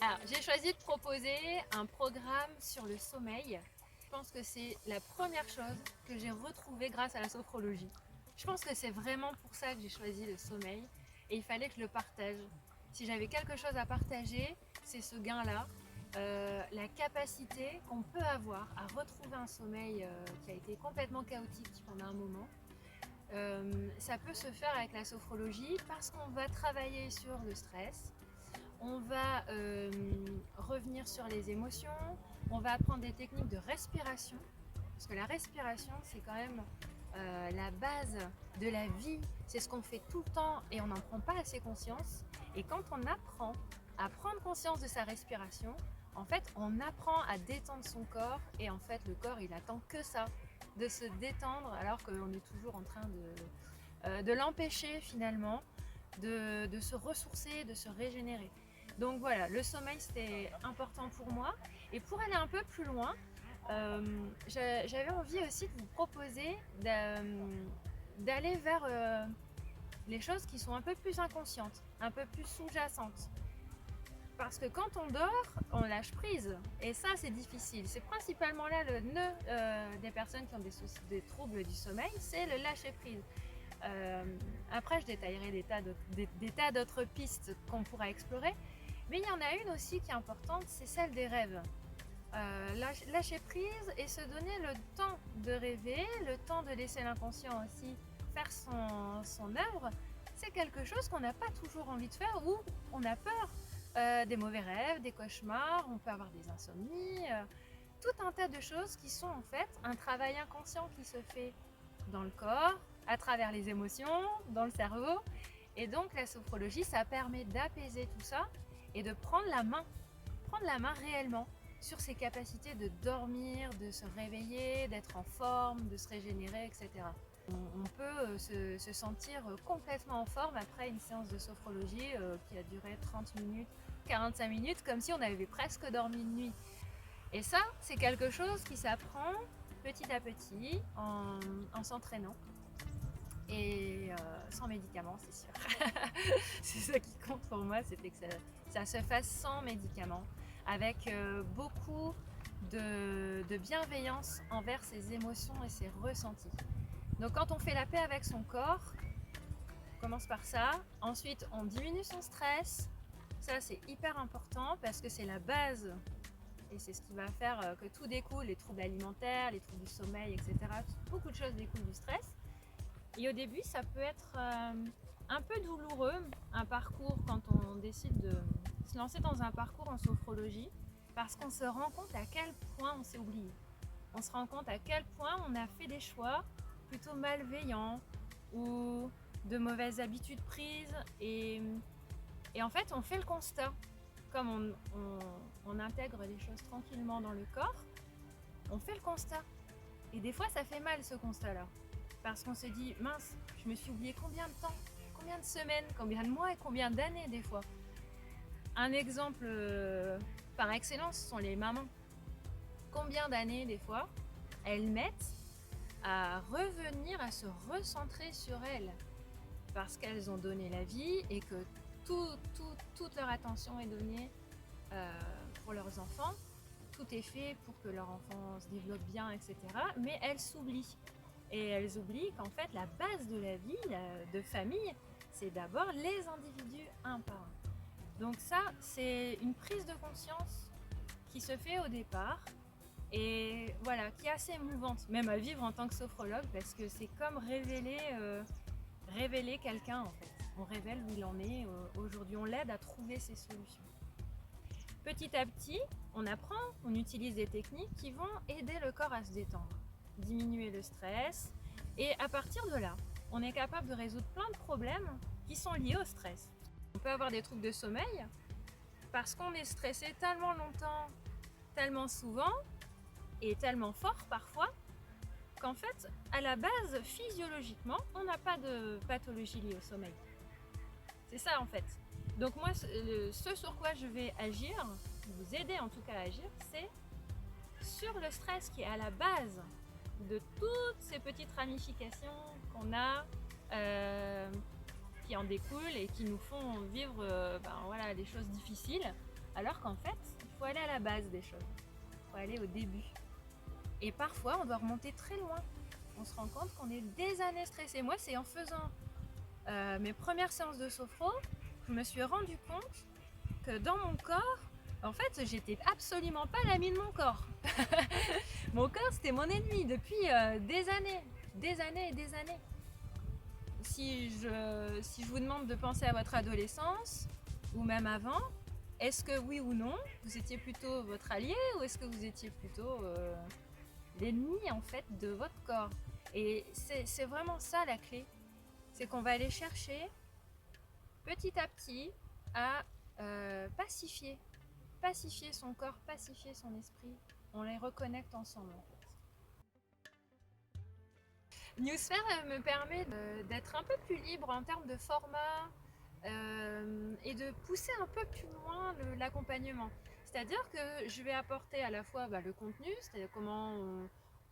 Alors, j'ai choisi de proposer un programme sur le sommeil. Je pense que c'est la première chose que j'ai retrouvée grâce à la sophrologie. Je pense que c'est vraiment pour ça que j'ai choisi le sommeil et il fallait que je le partage. Si j'avais quelque chose à partager, c'est ce gain-là, la capacité qu'on peut avoir à retrouver un sommeil qui a été complètement chaotique pendant un moment. Ça peut se faire avec la sophrologie parce qu'on va travailler sur le stress, on va revenir sur les émotions, on va apprendre des techniques de respiration, parce que la respiration c'est quand même la base de la vie, c'est ce qu'on fait tout le temps et on n'en prend pas assez conscience. Et quand on apprend à prendre conscience de sa respiration, en fait on apprend à détendre son corps et en fait le corps il attend que ça, de se détendre alors qu'on est toujours en train de l'empêcher finalement de se ressourcer, de se régénérer. Donc voilà, le sommeil c'était important pour moi. Et pour aller un peu plus loin, j'avais envie aussi de vous proposer d'aller vers les choses qui sont un peu plus inconscientes, un peu plus sous-jacentes. Parce que quand on dort, on lâche prise. Et ça, c'est difficile. C'est principalement là le nœud des personnes qui ont des troubles du sommeil, c'est le lâcher prise. Après, je détaillerai des tas d'autres pistes qu'on pourra explorer. Mais il y en a une aussi qui est importante, c'est celle des rêves. Lâcher prise et se donner le temps de rêver, le temps de laisser l'inconscient aussi faire son œuvre, c'est quelque chose qu'on n'a pas toujours envie de faire ou on a peur des mauvais rêves, des cauchemars, on peut avoir des insomnies, tout un tas de choses qui sont en fait un travail inconscient qui se fait dans le corps, à travers les émotions, dans le cerveau. Et donc la sophrologie, ça permet d'apaiser tout ça et de prendre la main réellement sur ses capacités de dormir, de se réveiller, d'être en forme, de se régénérer, etc. On peut se sentir complètement en forme après une séance de sophrologie qui a duré 30 minutes, 45 minutes, comme si on avait presque dormi une nuit. Et ça, c'est quelque chose qui s'apprend petit à petit en s'entraînant. Et sans médicaments, c'est sûr. C'est ça qui compte pour moi, c'était que ça se fasse sans médicaments, avec beaucoup de bienveillance envers ses émotions et ses ressentis. Donc quand on fait la paix avec son corps, on commence par ça. Ensuite, on diminue son stress. Ça, c'est hyper important parce que c'est la base et c'est ce qui va faire que tout découle, les troubles alimentaires, les troubles du sommeil, etc. Beaucoup de choses découlent du stress. Et au début, ça peut être un peu douloureux, un parcours, quand on décide de se lancer dans un parcours en sophrologie, parce qu'on se rend compte à quel point on s'est oublié. On se rend compte à quel point on a fait des choix plutôt malveillants ou de mauvaises habitudes prises. Et en fait, on fait le constat. Comme on intègre les choses tranquillement dans le corps, on fait le constat. Et des fois, ça fait mal ce constat-là. Parce qu'on se dit, mince, je me suis oublié combien de temps, combien de semaines, combien de mois et combien d'années des fois. Un exemple par excellence sont les mamans. Combien d'années des fois elles mettent à revenir, à se recentrer sur elles parce qu'elles ont donné la vie et que toute leur attention est donnée pour leurs enfants. Tout est fait pour que leur enfant se développe bien, etc. Mais elles s'oublient. Et elles oublient qu'en fait, la base de la vie de famille, c'est d'abord les individus un par un. Donc ça, c'est une prise de conscience qui se fait au départ et voilà, qui est assez émouvante, même à vivre en tant que sophrologue, parce que c'est comme révéler quelqu'un en fait. On révèle où il en est aujourd'hui, on l'aide à trouver ses solutions. Petit à petit, on apprend, on utilise des techniques qui vont aider le corps à se détendre, diminuer le stress, et à partir de là, on est capable de résoudre plein de problèmes qui sont liés au stress. On peut avoir des troubles de sommeil parce qu'on est stressé tellement longtemps, tellement souvent et tellement fort parfois qu'en fait, à la base, physiologiquement, on n'a pas de pathologie liée au sommeil. C'est ça en fait. Donc moi, ce sur quoi je vais agir, vous aider en tout cas à agir, c'est sur le stress qui est à la base de toutes ces petites ramifications qu'on a, qui en découlent et qui nous font vivre voilà, des choses difficiles. Alors qu'en fait, il faut aller à la base des choses, il faut aller au début. Et parfois, on doit remonter très loin. On se rend compte qu'on est des années stressé. Moi, c'est en faisant mes premières séances de sophro, je me suis rendu compte que dans mon corps, en fait, j'étais absolument pas l'ami de mon corps. Mon corps, c'était mon ennemi depuis des années et des années. Si je vous demande de penser à votre adolescence, ou même avant, est-ce que oui ou non, vous étiez plutôt votre allié ou est-ce que vous étiez plutôt l'ennemi en fait de votre corps? Et c'est vraiment ça la clé, c'est qu'on va aller chercher petit à petit à pacifier son corps, pacifier son esprit. On les reconnecte ensemble en fait. Newsphere me permet d'être un peu plus libre en termes de format et de pousser un peu plus loin l'accompagnement. C'est-à-dire que je vais apporter à la fois le contenu, c'est-à-dire comment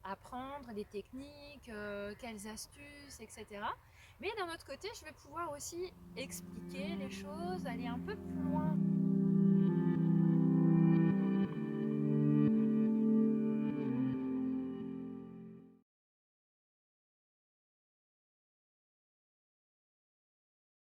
apprendre, des techniques, quelles astuces, etc. Mais d'un autre côté, je vais pouvoir aussi expliquer les choses, aller un peu plus loin.